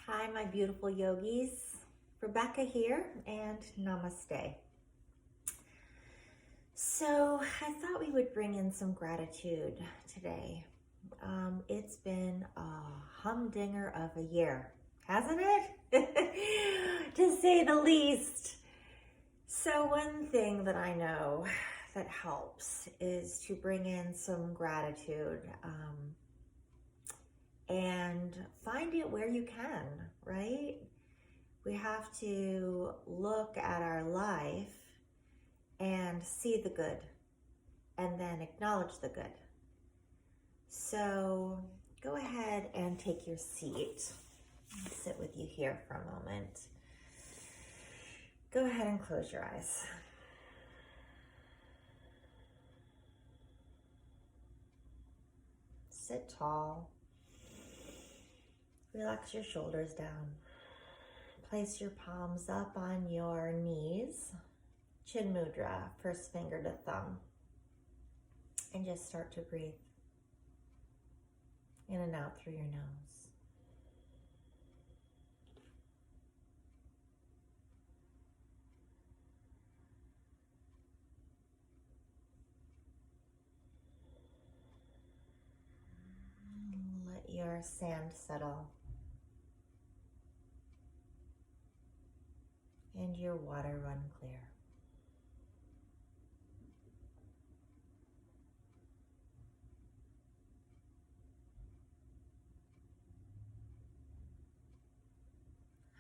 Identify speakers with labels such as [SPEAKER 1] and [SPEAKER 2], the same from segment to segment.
[SPEAKER 1] Hi, my beautiful yogis. Rebecca here, and namaste. So, I thought we would bring in some gratitude today. It's been a humdinger of a year, hasn't it? To say the least. So, one thing that I know that helps is to bring in some gratitude. And find it where you can, right? We have to look at our life and see the good and then acknowledge the good. So go ahead and take your seat. I'll sit with you here for a moment. Go ahead and close your eyes. Sit tall. Relax your shoulders down. Place your palms up on your knees. Chin mudra, first finger to thumb. And just start to breathe in and out through your nose. Let your sand settle. And your water run clear.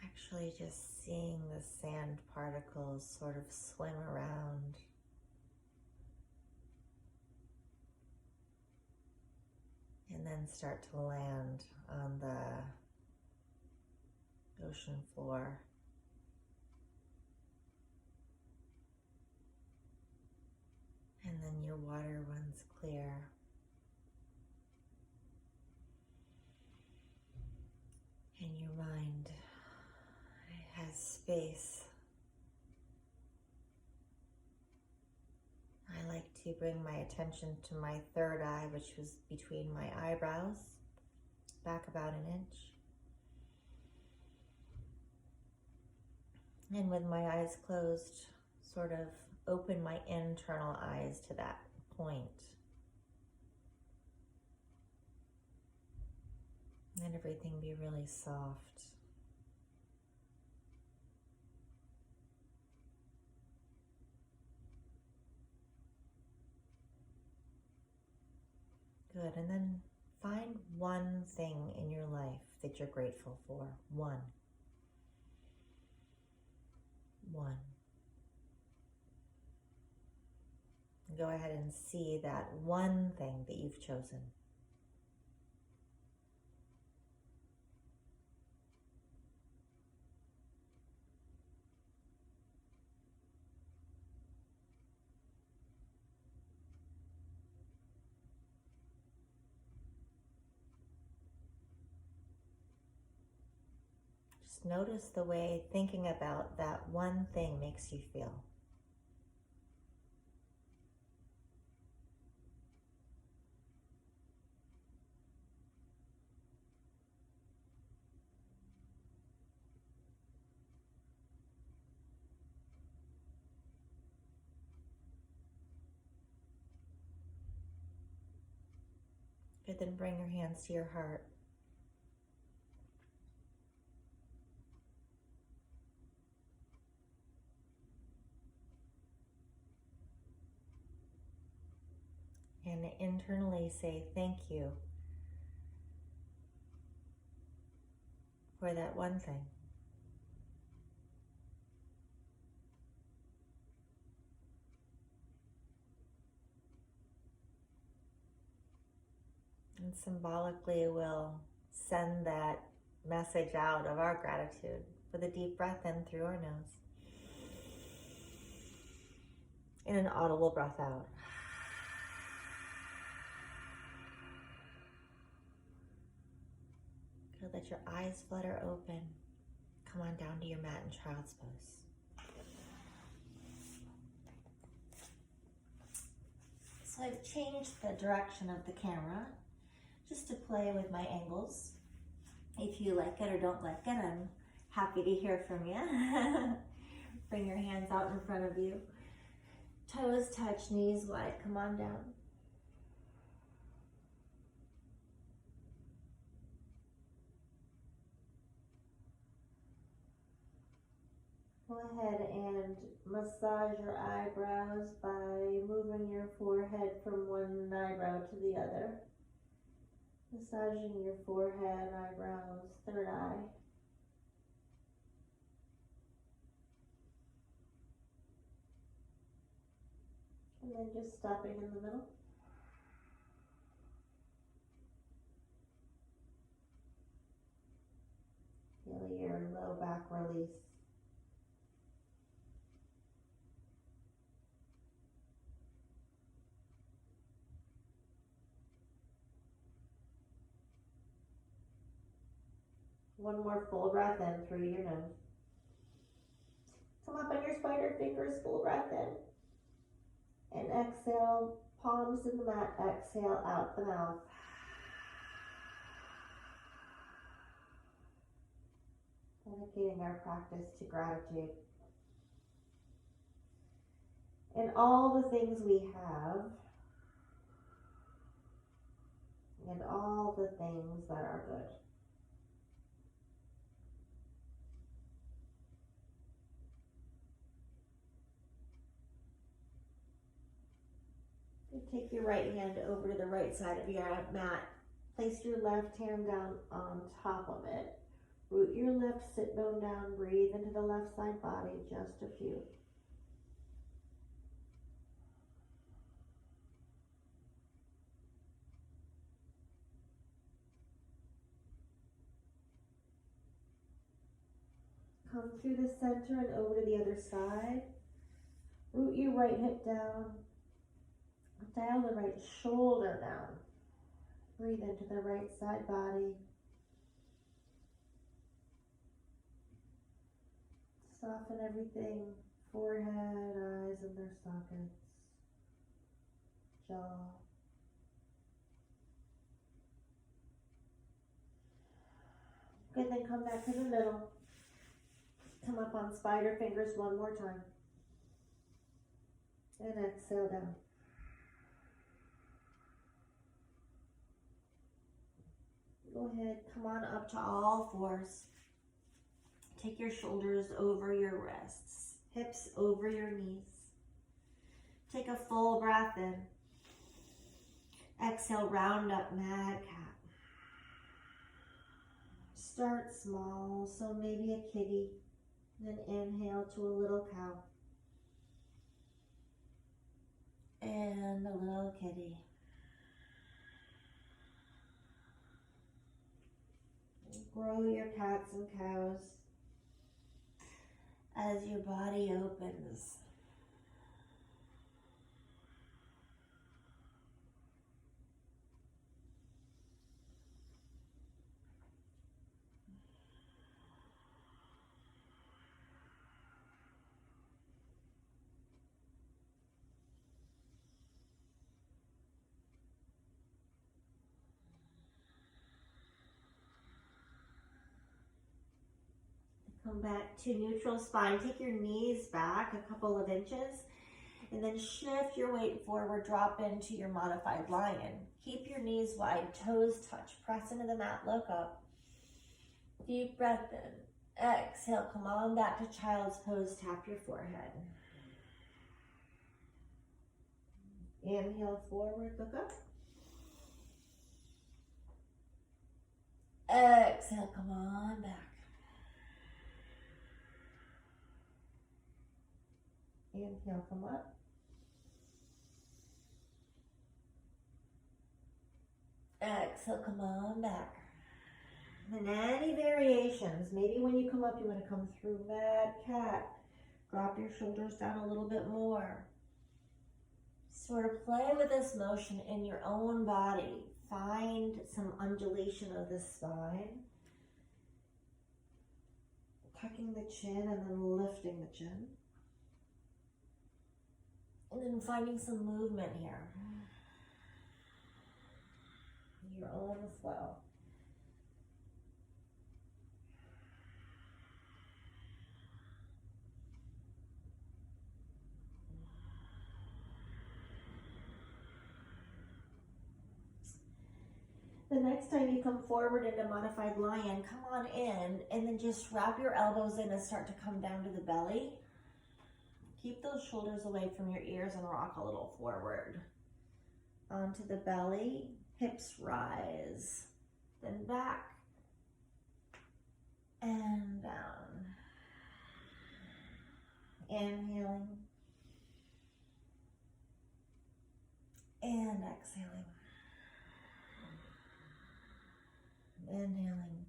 [SPEAKER 1] Actually just seeing the sand particles sort of swim around. And then start to land on the ocean floor. And then your water runs clear. And your mind has space. I like to bring my attention to my third eye, which was between my eyebrows, back about an inch. And with my eyes closed, sort of open my internal eyes to that point. And everything be really soft. Good, and then find one thing in your life that you're grateful for. One. Go ahead and see that one thing that you've chosen. Just notice the way thinking about that one thing makes you feel. Good, then bring your hands to your heart. And internally say thank you for that one thing. And symbolically we'll send that message out of our gratitude with a deep breath in through our nose. And an audible breath out. Good, let your eyes flutter open. Come on down to your mat in child's pose. So I've changed the direction of the camera just to play with my angles. If if you like it or don't like it. I'm happy to hear from you. Bring your hands out in front of you. Toes touch, knees wide. Come on down. Go ahead and massage your eyebrows by moving your forehead from one eyebrow to the other. Massaging your forehead, eyebrows, third eye. And then just stopping in the middle. Feel your low back release. One more full breath in through your nose. Come up on your spider fingers, full breath in. And exhale, palms in the mat, exhale out the mouth. Dedicating our practice to gratitude. And all the things we have, and all the things that are good. Take your right hand over to the right side of your mat. Place your left hand down on top of it. Root your left sit bone down. Breathe into the left side body, just a few. Come through the center and over to the other side. Root your right hip down. Dial the right shoulder down. Breathe into the right side body. Soften everything. Forehead, eyes in their sockets. Jaw. Good, then come back to the middle. Come up on spider fingers one more time. And exhale down. Go ahead, come on up to all fours. Take your shoulders over your wrists, hips over your knees. Take a full breath in. Exhale, round up, mad cat. Start small, so maybe a kitty. Then inhale to a little cow. And a little kitty. Grow your cats and cows as your body opens. Come back to neutral spine. Take your knees back a couple of inches and then shift your weight forward. Drop into your modified lion. Keep your knees wide, toes touch. Press into the mat, look up. Deep breath in. Exhale, come on back to child's pose. Tap your forehead. Inhale forward, look up. Exhale, come on back. Inhale, come up. Exhale, come on back. And any variations, maybe when you come up, you want to come through mad cat. Drop your shoulders down a little bit more. Sort of play with this motion in your own body. Find some undulation of the spine. Tucking the chin and then lifting the chin. And then finding some movement here. Your own flow. The next time you come forward into modified lion, come on in and then just wrap your elbows in and start to come down to the belly. Keep those shoulders away from your ears and rock a little forward. Onto the belly, hips rise, then back and down. Inhaling and exhaling. Inhaling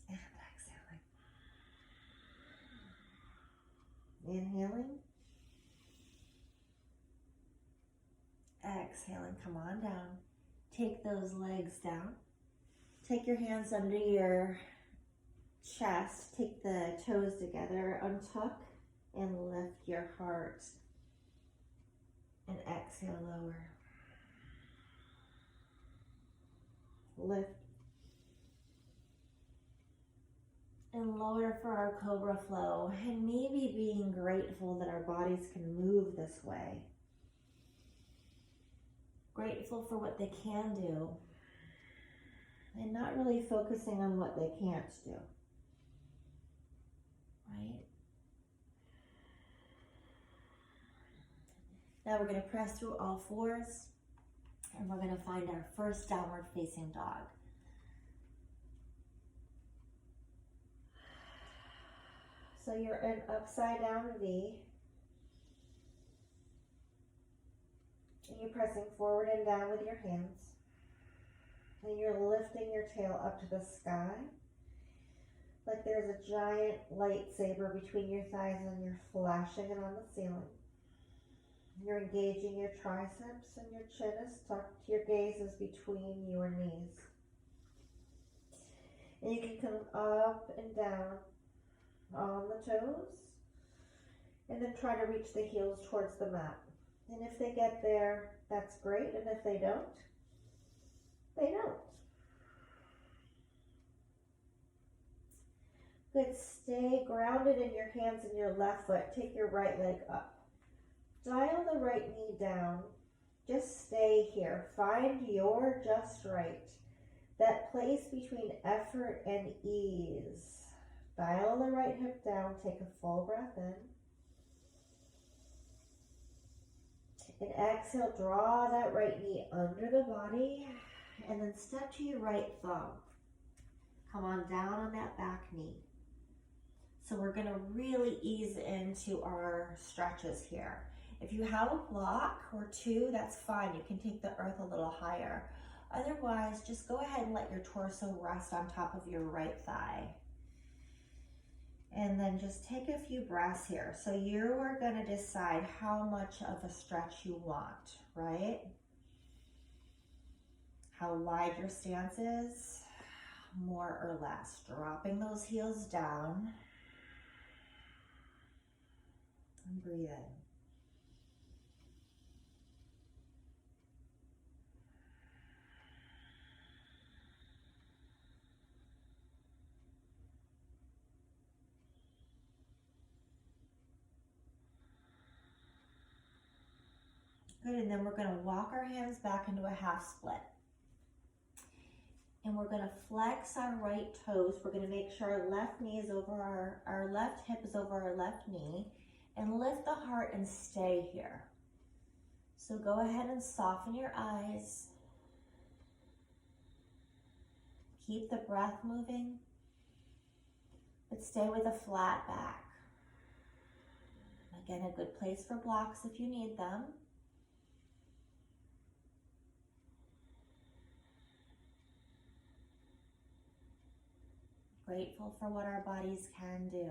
[SPEAKER 1] and exhaling. Inhaling. Exhaling. Come on down. Take those legs down. Take your hands under your chest. Take the toes together. Untuck and lift your heart. And exhale, lower. Lift and lower for our cobra flow, and maybe being grateful that our bodies can move this way. Grateful for what they can do and not really focusing on what they can't do, right? Now we're going to press through all fours. And we're going to find our first downward facing dog. So you're in upside down V. And you're pressing forward and down with your hands. And you're lifting your tail up to the sky. Like there's a giant lightsaber between your thighs and you're flashing it on the ceiling. You're engaging your triceps and your chin is tucked. Your gaze is between your knees. And you can come up and down on the toes. And then try to reach the heels towards the mat. And if they get there, that's great. And if they don't, they don't. Good. Stay grounded in your hands and your left foot. Take your right leg up. Dial the right knee down. Just stay here. Find your just right. That place between effort and ease. Dial the right hip down. Take a full breath in. And exhale, draw that right knee under the body. And then step to your right thumb. Come on down on that back knee. So we're going to really ease into our stretches here. If you have a block or two, that's fine. You can take the earth a little higher. Otherwise, just go ahead and let your torso rest on top of your right thigh. And then just take a few breaths here. So you are going to decide how much of a stretch you want, right? How wide your stance is, more or less. Dropping those heels down. And breathe in. Good, and then we're going to walk our hands back into a half split. And we're going to flex our right toes. We're going to make sure our left knee is over our left hip is over our left knee. And lift the heart and stay here. So go ahead and soften your eyes. Keep the breath moving. But stay with a flat back. Again, a good place for blocks if you need them. Grateful for what our bodies can do.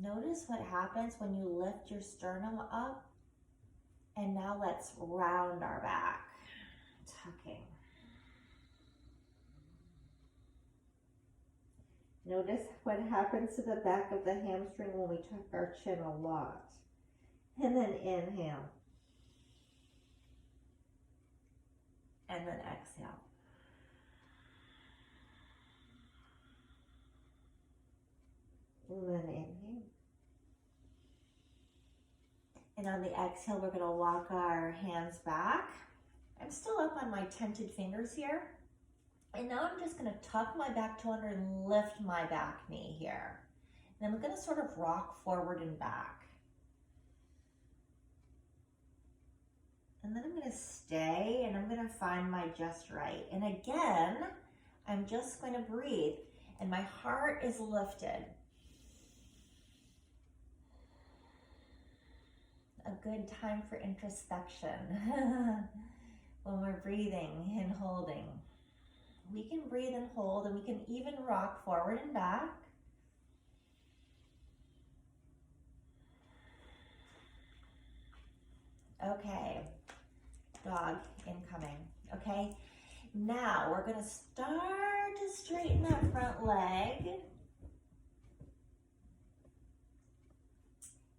[SPEAKER 1] Notice what happens when you lift your sternum up. And now let's round our back, tucking. Notice what happens to the back of the hamstring when we tuck our chin a lot. And then inhale. And then exhale. And then inhale. And on the exhale, we're gonna walk our hands back. I'm still up on my tented fingers here. And now I'm just gonna tuck my back toe under and lift my back knee here. And I'm gonna sort of rock forward and back. And then I'm gonna stay and I'm gonna find my just right. And again, I'm just gonna breathe and my heart is lifted. A good time for introspection when we're breathing and holding. We can breathe and hold, and we can even rock forward and back. Okay, dog incoming. Okay, now we're gonna start to straighten that front leg.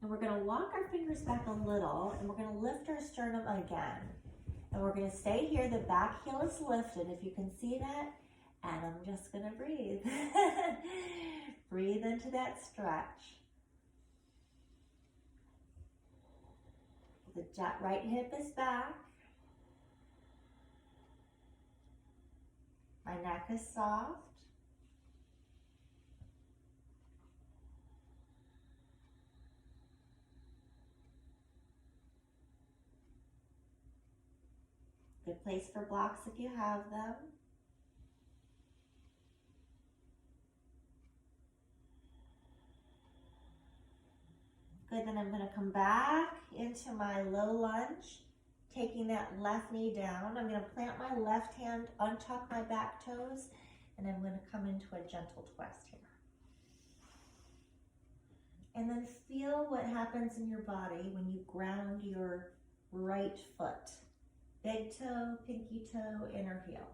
[SPEAKER 1] And we're gonna walk our fingers back a little, and we're gonna lift our sternum again. And we're gonna stay here, the back heel is lifted, if you can see that. And I'm just gonna breathe. Breathe into that stretch. The right hip is back. My neck is soft. Good place for blocks if you have them. Good, then I'm gonna come back into my low lunge, taking that left knee down. I'm gonna plant my left hand, untuck my back toes, and I'm gonna come into a gentle twist here. And then feel what happens in your body when you ground your right foot. Big toe, pinky toe, inner heel.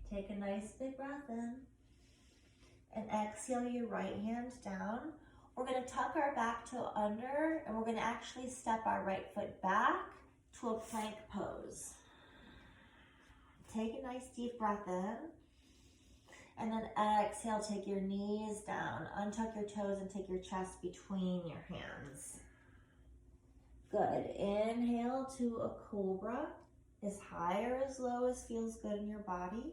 [SPEAKER 1] Take a nice big breath in and exhale your right hand down. We're going to tuck our back toe under and we're going to actually step our right foot back to a plank pose. Take a nice deep breath in and then exhale, take your knees down, untuck your toes and take your chest between your hands. Good. Inhale to a cobra, as high or as low as feels good in your body.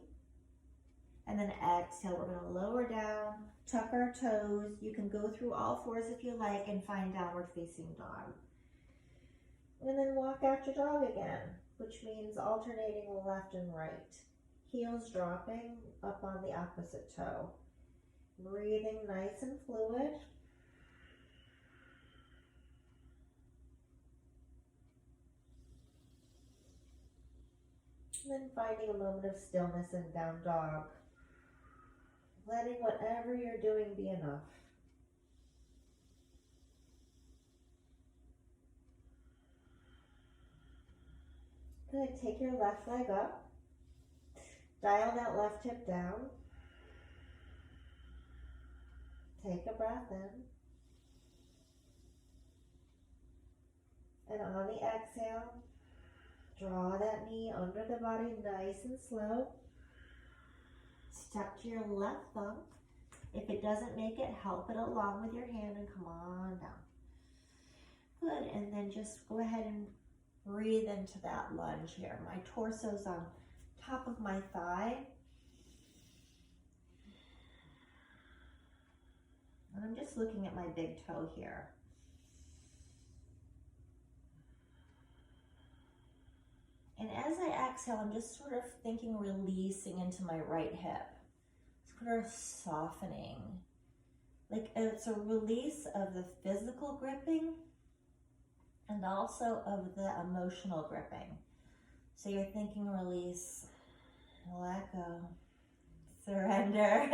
[SPEAKER 1] And then exhale, we're going to lower down, tuck our toes. You can go through all fours if you like and find downward facing dog. And then walk out your dog again, which means alternating left and right. Heels dropping up on the opposite toe. Breathing nice and fluid. And then finding a moment of stillness in down dog. Letting whatever you're doing be enough. Good, take your left leg up. Dial that left hip down. Take a breath in. And on the exhale, draw that knee under the body nice and slow. Step to your left thumb. If it doesn't make it, help it along with your hand and come on down. Good, and then just go ahead and breathe into that lunge here. My torso's on top of my thigh. And I'm just looking at my big toe here. And as I exhale, I'm just sort of thinking releasing into my right hip. Sort of softening. Like it's a release of the physical gripping and also of the emotional gripping. So you're thinking release, let go, surrender.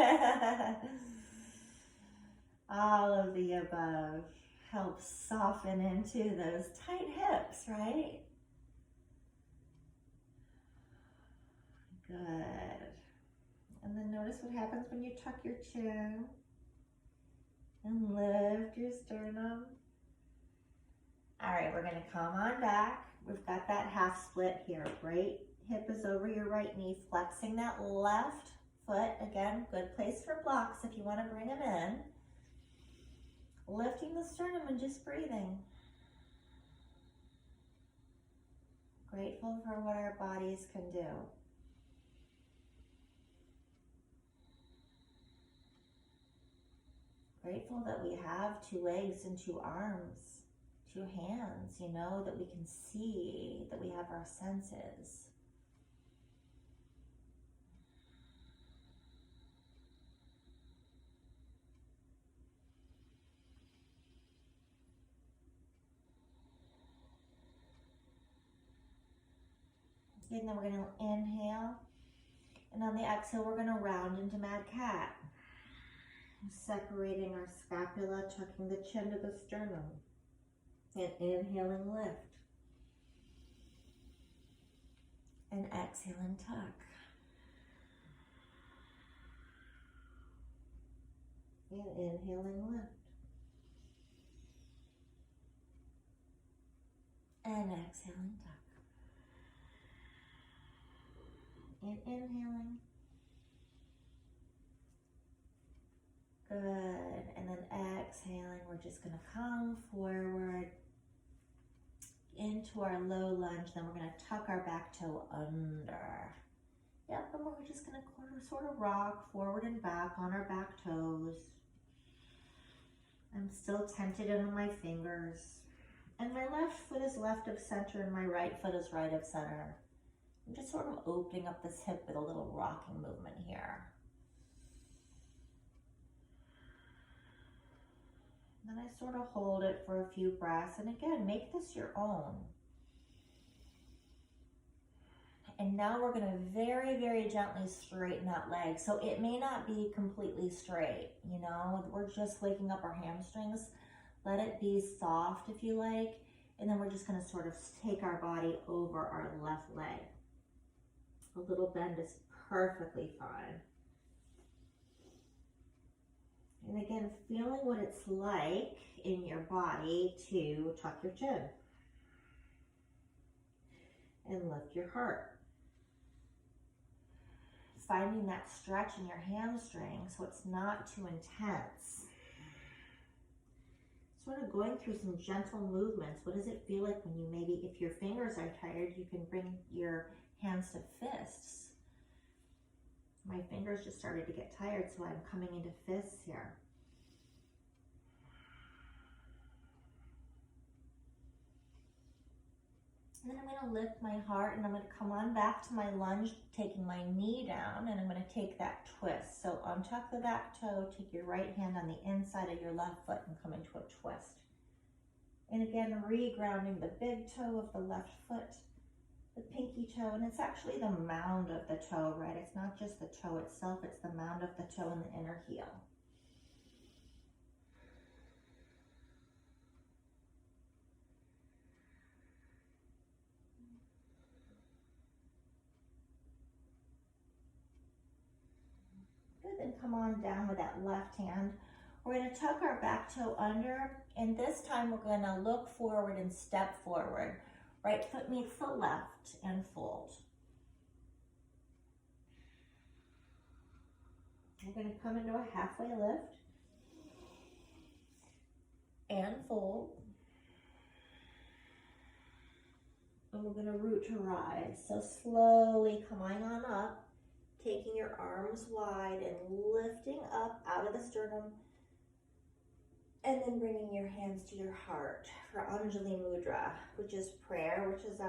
[SPEAKER 1] All of the above helps soften into those tight hips, right? Good. And then notice what happens when you tuck your chin and lift your sternum. All right, we're gonna come on back. We've got that half split here. Right hip is over your right knee, flexing that left foot. Again, good place for blocks if you want to bring them in. Lifting the sternum and just breathing. Grateful for what our bodies can do. Grateful that we have 2 legs and 2 arms, 2 hands, you know, that we can see, that we have our senses. And then we're going to inhale, and on the exhale we're going to round into Mad Cat. Separating our scapula, tucking the chin to the sternum, and inhaling lift, and exhaling tuck, and inhaling lift, and exhaling tuck, and inhaling. Good, and then exhaling, we're just gonna come forward into our low lunge, then we're gonna tuck our back toe under. Yep, and we're just gonna sort of rock forward and back on our back toes. I'm still tented in on my fingers. And my left foot is left of center and my right foot is right of center. I'm just sort of opening up this hip with a little rocking movement here. Then I sort of hold it for a few breaths, and again, make this your own. And now we're gonna very, very gently straighten that leg. So it may not be completely straight, you know, we're just waking up our hamstrings. Let it be soft if you like. And then we're just gonna sort of take our body over our left leg. A little bend is perfectly fine. And again, feeling what it's like in your body to tuck your chin and lift your heart. Finding that stretch in your hamstring so it's not too intense. Sort of going through some gentle movements. What does it feel like when you maybe, if your fingers are tired, you can bring your hands to fists. My fingers just started to get tired, so I'm coming into fists here. And then I'm going to lift my heart, and I'm going to come on back to my lunge, taking my knee down, and I'm going to take that twist. So untuck the back toe, take your right hand on the inside of your left foot and come into a twist. And again, re-grounding the big toe of the left foot, the pinky toe, and it's actually the mound of the toe, right? It's not just the toe itself, it's the mound of the toe and the inner heel. Good, then come on down with that left hand. We're going to tuck our back toe under, and this time we're going to look forward and step forward. Right foot meets the left and fold. We're going to come into a halfway lift and fold. And we're going to root to rise. So slowly coming on up, taking your arms wide and lifting up out of the sternum. And then bringing your hands to your heart for Anjali Mudra, which is prayer, which is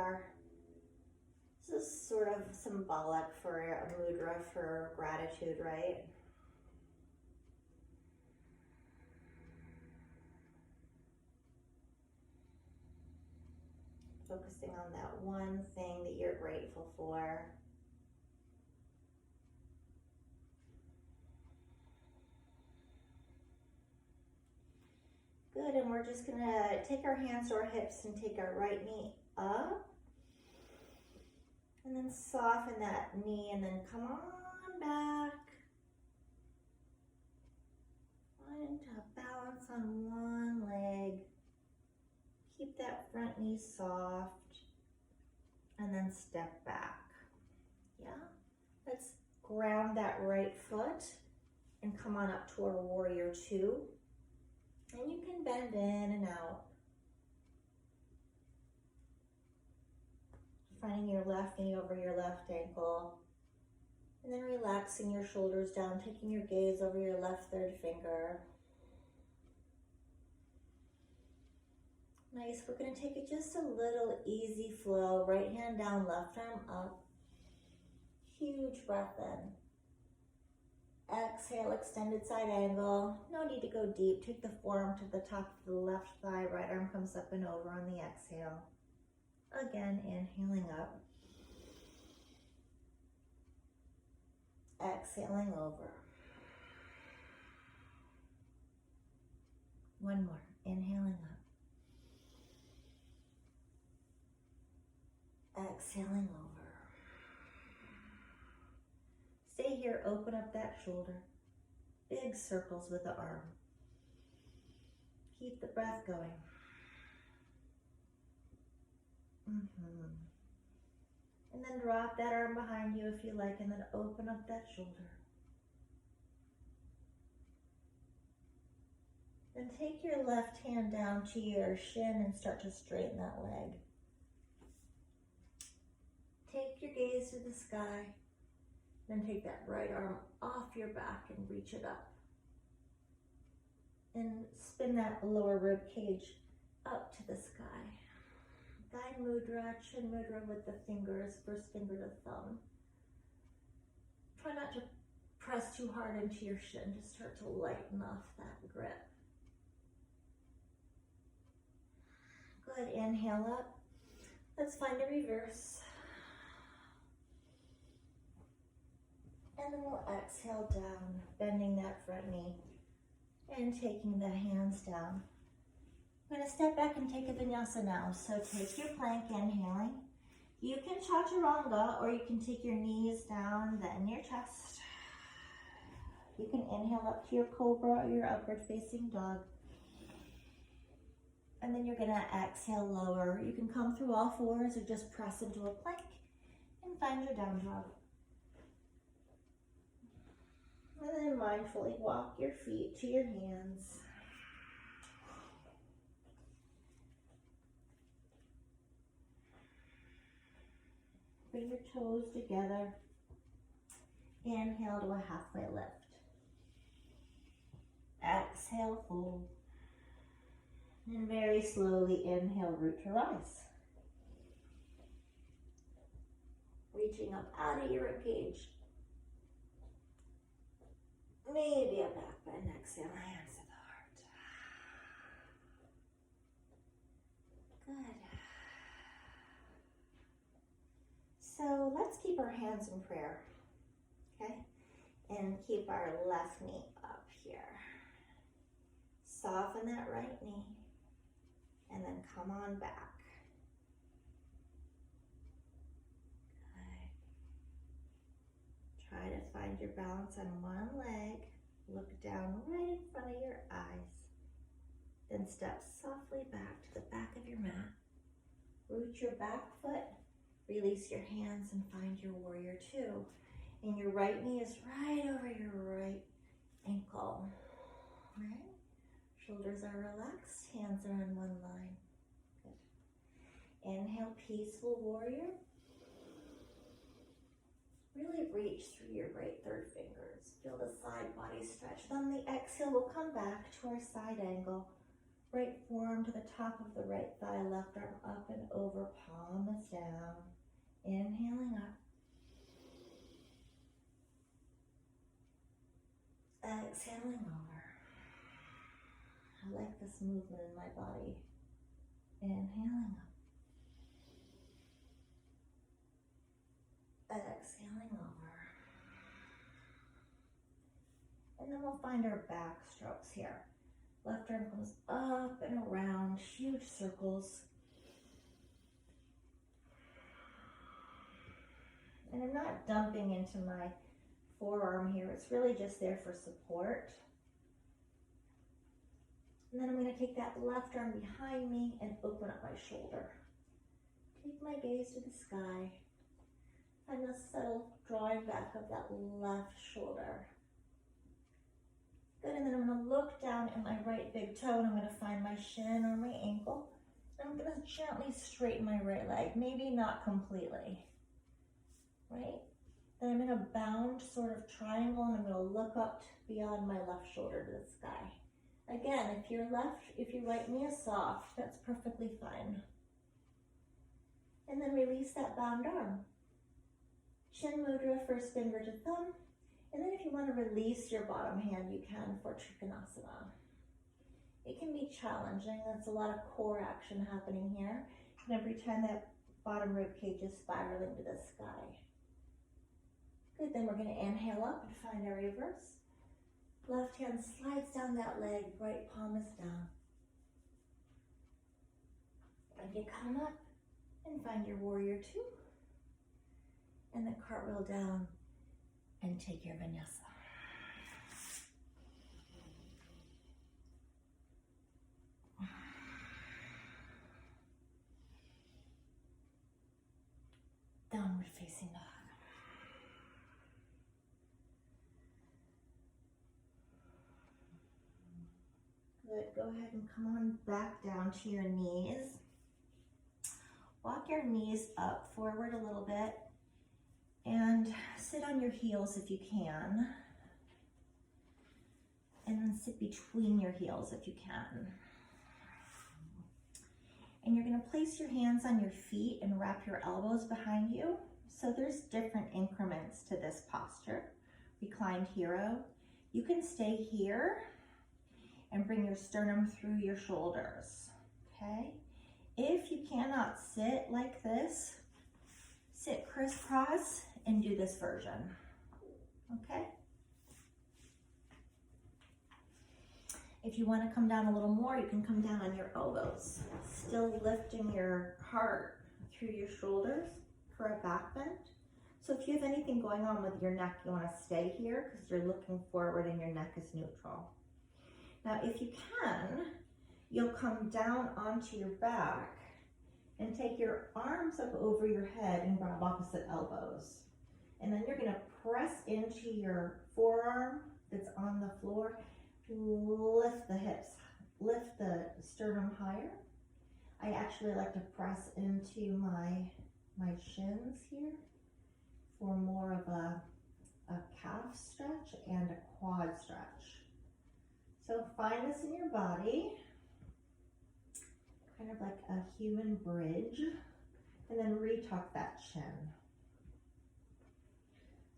[SPEAKER 1] this is sort of symbolic for a mudra for gratitude, right? Focusing on that one thing that you're grateful for. Good, and we're just gonna take our hands to our hips and take our right knee up. And then soften that knee and then come on back. Find a balance on one leg. Keep that front knee soft. and step back. Yeah, let's ground that right foot and come on up to our warrior two. And you can bend in and out. Finding your left knee over your left ankle. And then relaxing your shoulders down, taking your gaze over your left third finger. Nice, we're gonna take it just a little easy flow. Right hand down, left arm up. Huge breath in. Exhale, extended side angle. No need to go deep. Take the forearm to the top of the left thigh. Right arm comes up and over on the exhale. Again, inhaling up. Exhaling over. One more. Inhaling up. Exhaling over. Stay here, open up that shoulder. Big circles with the arm. Keep the breath going. And then drop that arm behind you if you like, and then open up that shoulder. Then take your left hand down to your shin and start to straighten that leg. Take your gaze to the sky. Then take that right arm off your back and reach it up. And spin that lower rib cage up to the sky. Guide mudra, chin mudra with the fingers, first finger to thumb. Try not to press too hard into your shin, just start to lighten off that grip. Good, inhale up. Let's find a reverse. And then we'll exhale down, bending that front knee and taking the hands down. I'm going to step back and take a vinyasa now. So take your plank, inhaling. You can chaturanga, or you can take your knees down, then your chest. You can inhale up to your cobra or your upward facing dog. And then you're going to exhale lower. You can come through all fours or just press into a plank and find your down dog. And then mindfully walk your feet to your hands. Bring your toes together. Inhale to a halfway lift. Exhale, fold. And very slowly inhale, root to rise. Reaching up out of your ribcage. Maybe a back bend. Exhale, hands to the heart. Good. So let's keep our hands in prayer, okay? And keep our left knee up here. Soften that right knee. And then come on back. Good. Try to find your balance on one leg. Look down right in front of your eyes. Then step softly back to the back of your mat. Root your back foot. Release your hands and find your warrior two. And your right knee is right over your right ankle. Right? Shoulders are relaxed, hands are in one line. Good. Inhale, peaceful warrior. Really reach through your right third fingers. Feel the side body stretch. Then the exhale will come back to our side angle. Right forearm to the top of the right thigh, left arm up and over, palm is down. Inhaling up. Exhaling over. I like this movement in my body. Inhaling up. Exhaling over. And then we'll find our back strokes here. Left arm goes up and around, huge circles. And I'm not dumping into my forearm here. It's really just there for support. And then I'm going to take that left arm behind me and open up my shoulder. take my gaze to the sky. Find a subtle drawing back of that left shoulder. Good, and then I'm going to look down at my right big toe, and I'm going to find my shin or my ankle. And I'm going to gently straighten my right leg, maybe not completely, right? Then I'm in a bound sort of triangle, and I'm going to look up beyond my left shoulder to the sky. Again, if your right knee is soft, that's perfectly fine. And then release that bound arm. Chin mudra, first finger to thumb. And then if you want to release your bottom hand, you can for Trikonasana. It can be challenging. That's a lot of core action happening here. And every time that bottom rib cage is spiraling to the sky. Good, then we're going to inhale up and find our reverse. Left hand slides down that leg, right palm is down. And you come up and find your warrior two. And then cartwheel down and take your vinyasa. Downward facing dog. Good, go ahead and come on back down to your knees. Walk your knees up forward a little bit and sit on your heels if you can. And then sit between your heels if you can. And you're going to place your hands on your feet and wrap your elbows behind you. So there's different increments to this posture. Reclined hero. You can stay here and bring your sternum through your shoulders, okay? If you cannot sit like this, sit crisscross and do this version, okay? If you want to come down a little more, you can come down on your elbows, still lifting your heart through your shoulders for a back bend. So if you have anything going on with your neck, you want to stay here because you're looking forward and your neck is neutral. Now, if you can, you'll come down onto your back and take your arms up over your head and grab opposite elbows. And then you're going to press into your forearm that's on the floor. Lift the hips, lift the sternum higher. I actually like to press into my shins here for more of a calf stretch and a quad stretch. So find this in your body, kind of like a human bridge, and then retuck that chin.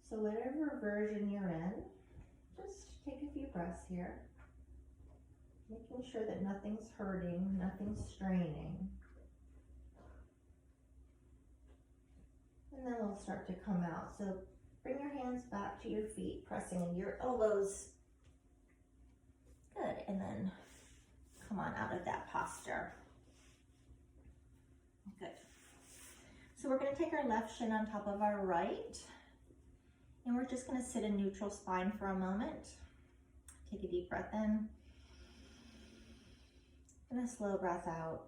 [SPEAKER 1] So whatever version you're in, just take a few breaths here, making sure that nothing's hurting, nothing's straining. And then we'll start to come out. So bring your hands back to your feet, pressing in your elbows. Good, and then come on out of that posture. Good. So we're going to take our left shin on top of our right, and we're just going to sit in neutral spine for a moment. Take a deep breath in, and a slow breath out.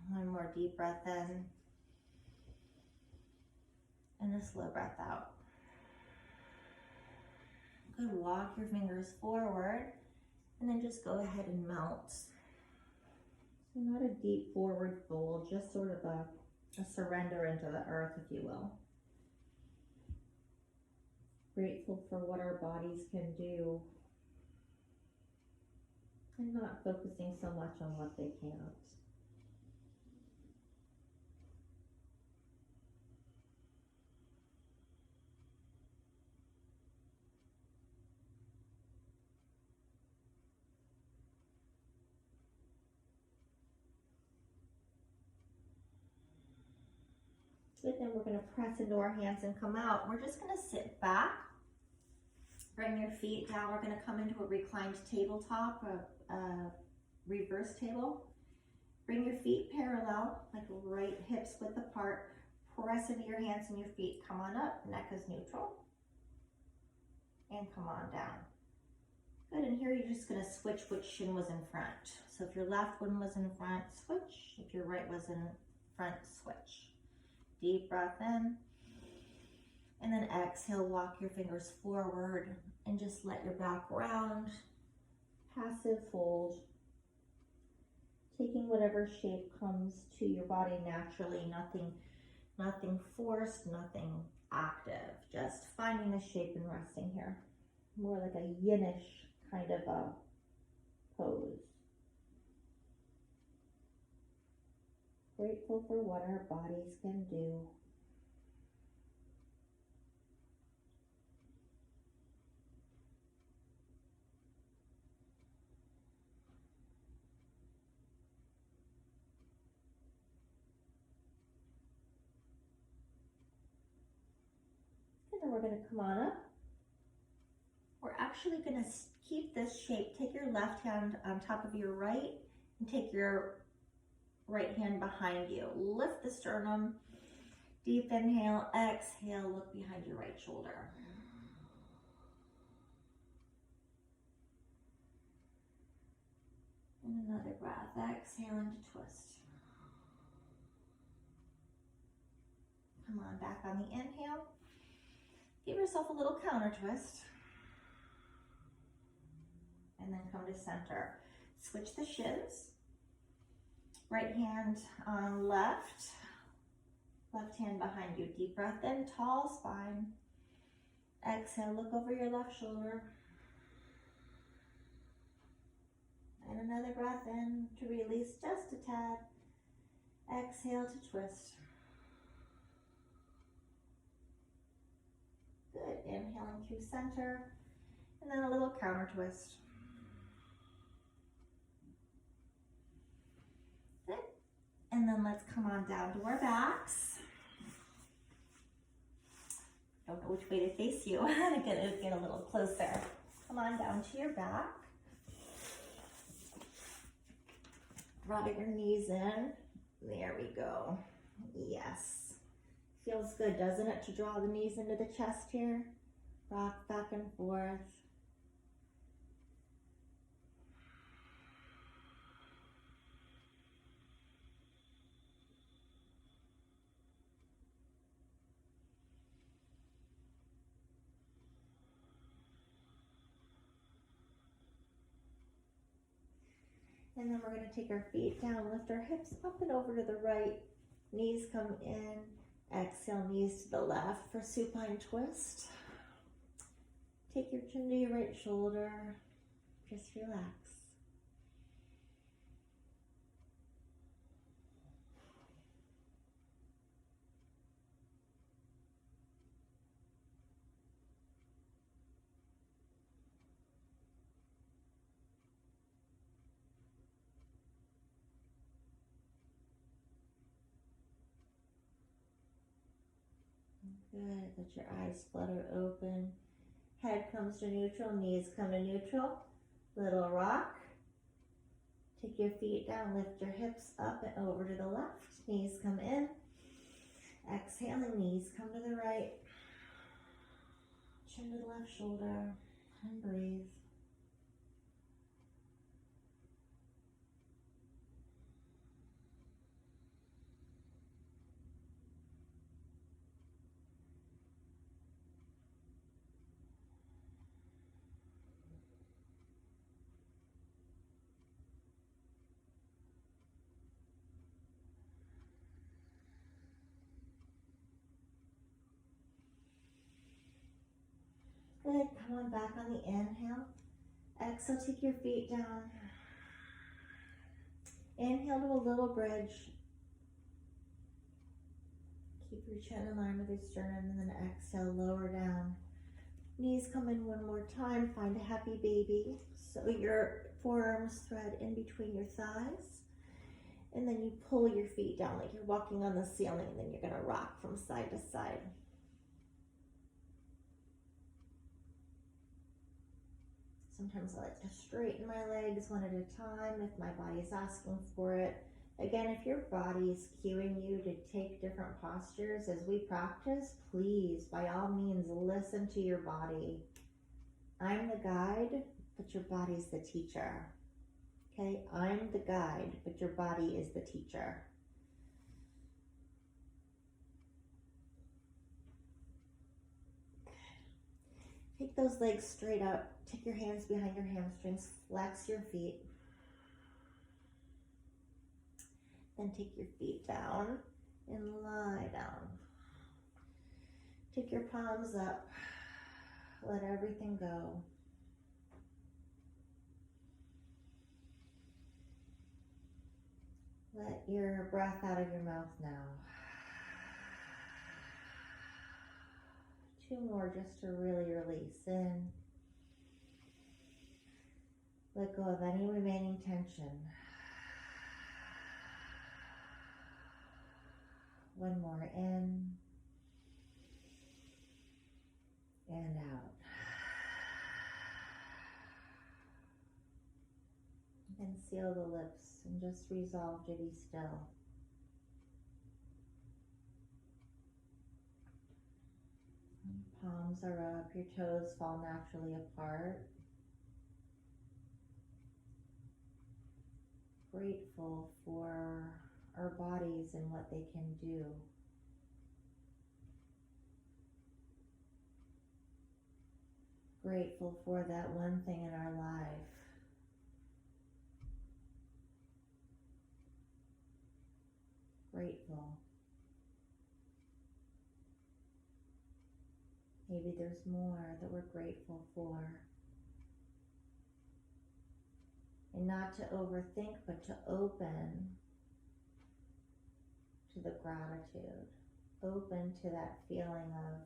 [SPEAKER 1] One more deep breath in, and a slow breath out. Good, walk your fingers forward, and then just go ahead and melt. So not a deep forward fold, just sort of a surrender into the earth, if you will. Grateful for what our bodies can do, and not focusing so much on what they can't. Good, then we're going to press into our hands and come out. We're just going to sit back, bring your feet down. We're going to come into a reclined tabletop, a reverse table. Bring your feet parallel, like right hips width apart. Press into your hands and your feet. Come on up, neck is neutral. And come on down. Good, and here you're just going to switch which shin was in front. So if your left one was in front, switch. If your right was in front, switch. Deep breath in. And then exhale, walk your fingers forward and just let your back round. Passive fold. Taking whatever shape comes to your body naturally, nothing forced, nothing active. Just finding the shape and resting here. More like a yin-ish kind of a pose. Grateful for what our bodies can do. And then we're going to come on up. We're actually going to keep this shape. Take your left hand on top of your right and take your right hand behind you. Lift the sternum. Deep inhale, exhale, look behind your right shoulder. And another breath, exhaling to twist. Come on, back on the inhale. Give yourself a little counter twist. And then come to center. Switch the shins. Right hand on left. Left hand behind you. Deep breath in, tall spine. Exhale, look over your left shoulder. And another breath in to release just a tad. Exhale to twist. Good, inhaling through center. And then a little counter twist. Good. And then let's come on down to our backs. Don't know which way to face you. I'm gonna get a little closer. Come on down to your back. Draw your knees in. There we go. Yes. Feels good, doesn't it, to draw the knees into the chest here? Rock back and forth. And then we're going to take our feet down, lift our hips up and over to the right. Knees come in. Exhale, knees to the left for supine twist. Take your chin to your right shoulder. Just relax. Good, let your eyes flutter open. Head comes to neutral, knees come to neutral. Little rock. Take your feet down, lift your hips up and over to the left. Knees come in. Exhaling, knees come to the right. Chin to the left shoulder and breathe. Good, come on back on the inhale. Exhale, take your feet down. Inhale to a little bridge. Keep your chin in line with your sternum and then exhale, lower down. Knees come in one more time, find a happy baby. So your forearms thread in between your thighs. And then you pull your feet down like you're walking on the ceiling, and then you're gonna rock from side to side. Sometimes I like to straighten my legs one at a time if my body's asking for it. Again, if your body's cueing you to take different postures as we practice, please, by all means, listen to your body. I'm the guide, but your body's the teacher. Okay, I'm the guide, but your body is the teacher. Take those legs straight up. Take your hands behind your hamstrings. Flex your feet. Then take your feet down and lie down. Take your palms up. Let everything go. Let your breath out of your mouth now. 2 more just to really release in. Let go of any remaining tension. 1 more in and out. And seal the lips and just resolve to be still. Palms are up, your toes fall naturally apart. Grateful for our bodies and what they can do. Grateful for that one thing in our life. Grateful. Maybe there's more that we're grateful for. And not to overthink, but to open to the gratitude. Open to that feeling of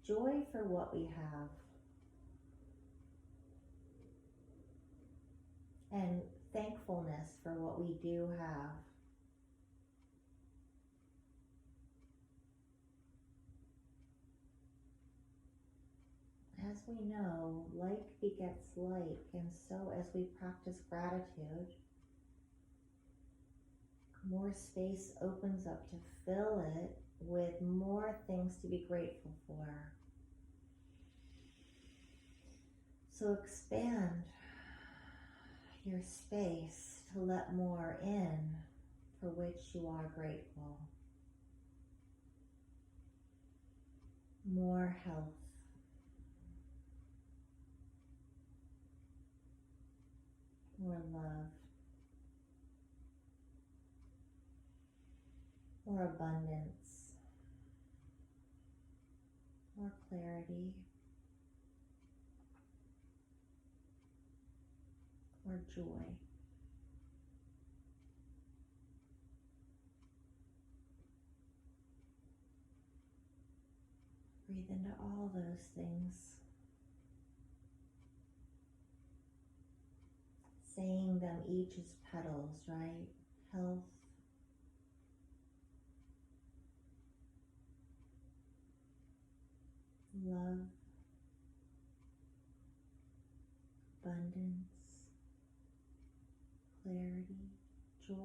[SPEAKER 1] joy for what we have. And thankfulness for what we do have. As we know, like begets like, and so as we practice gratitude, more space opens up to fill it with more things to be grateful for. So expand your space to let more in for which you are grateful. More health. More love, more abundance, more clarity, more joy. Breathe into all those things. Saying them each as petals, right? Health, love, abundance, clarity, joy.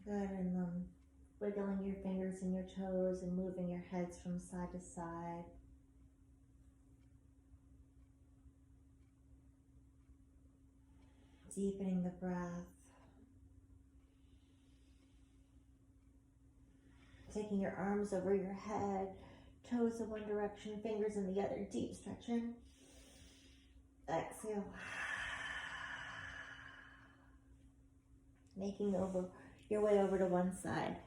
[SPEAKER 1] Good, and wiggling your fingers and your toes and moving your heads from side to side. Deepening the breath. Taking your arms over your head, toes in one direction, fingers in the other, deep stretching. Exhale. Making your way over to one side.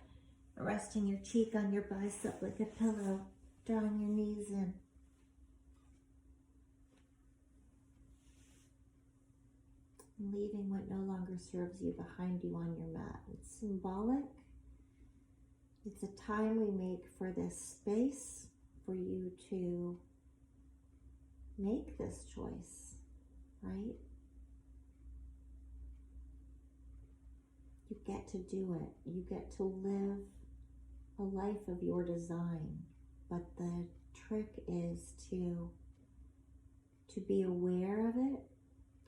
[SPEAKER 1] Resting your cheek on your bicep like a pillow. Drawing your knees in. Leaving what no longer serves you behind you on your mat. It's symbolic. It's a time we make for this space for you to make this choice, right? You get to do it. You get to live a life of your design. But the trick is to be aware of it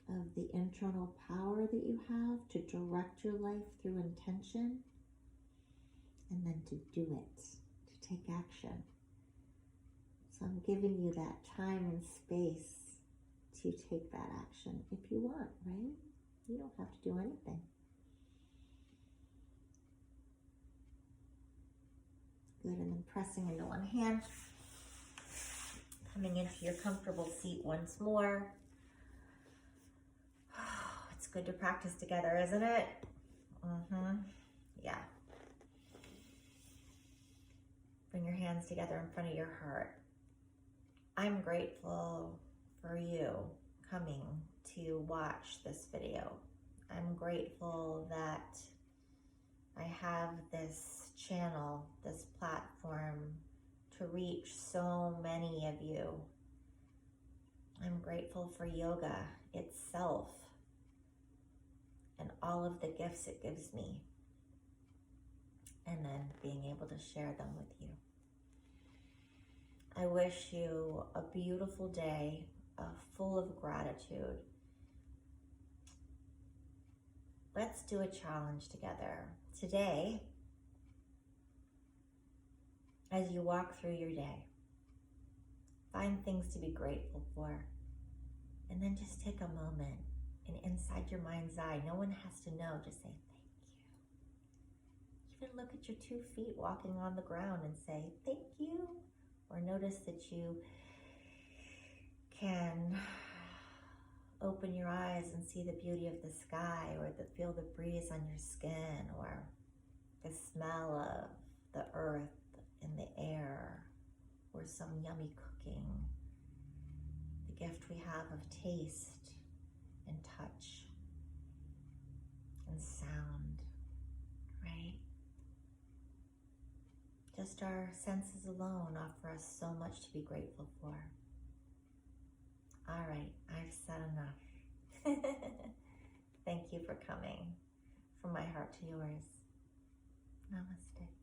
[SPEAKER 1] of the internal power that you have to direct your life through intention, and then to do it, to take action. So I'm giving you that time and space to take that action if you want, right? You don't have to do anything. Good, and then pressing into one hand. Coming into your comfortable seat once more. It's good to practice together, isn't it? Yeah. Bring your hands together in front of your heart. I'm grateful for you coming to watch this video. I'm grateful that I have this channel, this platform to reach so many of you. I'm grateful for yoga itself and all of the gifts it gives me, and then being able to share them with you. I wish you a beautiful day, full of gratitude. Let's do a challenge together. Today, as you walk through your day, find things to be grateful for, and then just take a moment and inside your mind's eye, no one has to know, just say thank you. Even look at your 2 feet walking on the ground and say thank you, or notice that you can open your eyes and see the beauty of the sky, or feel the breeze on your skin, or the smell of the earth in the air, or some yummy cooking. The gift we have of taste and touch and sound, right? Just our senses alone offer us so much to be grateful for. All right, I've said enough. Thank you for coming. From my heart to yours. Namaste.